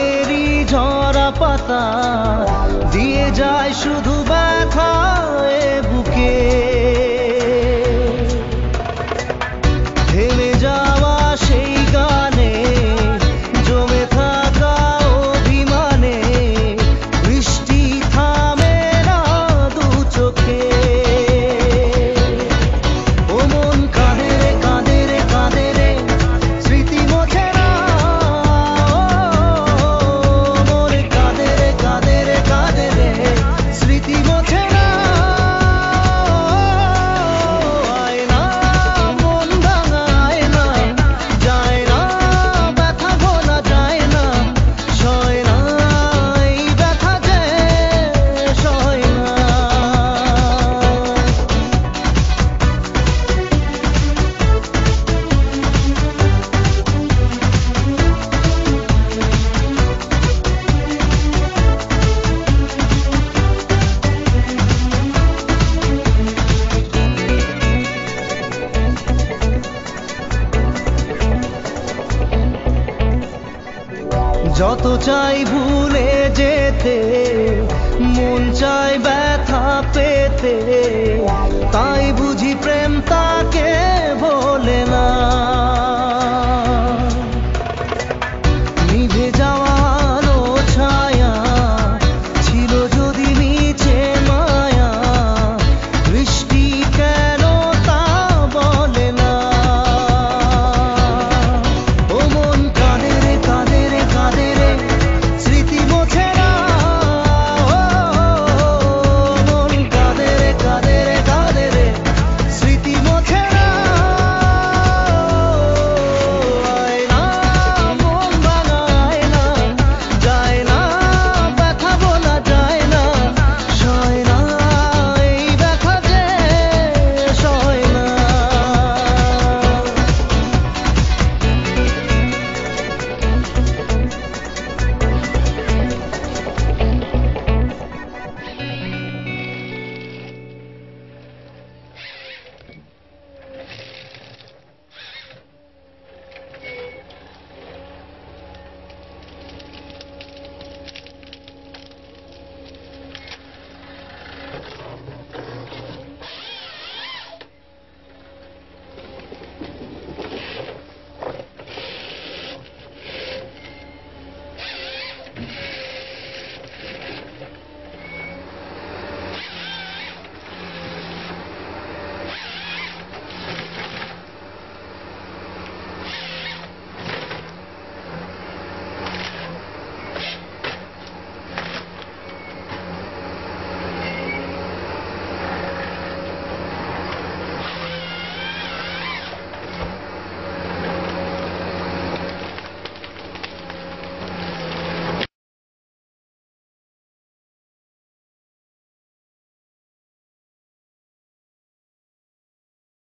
প্রাণেরই ঝরা পাতা দিয়ে যায় শুধু ব্যথা এ বুকে। থেমে যাওয়া সেই গানে জমে থাকা অভিমানে বৃষ্টি থামে না দু চোখে। ও মন কাঁদে রে কাঁদে রে কাঁদে রে স্মৃতি মোছে না। মন কাঁদে রে কাঁদে রে কাঁদে রে স্মৃতি মোছে না। আয় না মন ভাঙায় না, যায় না ব্যথা ভোলা যায় না, সয় না এই ব্যথা যে সয় না। যত চাই ভুলে যেতে মন চায় ব্যথা পেতে, তাই বুঝি প্রেম তাকে ভোলে না।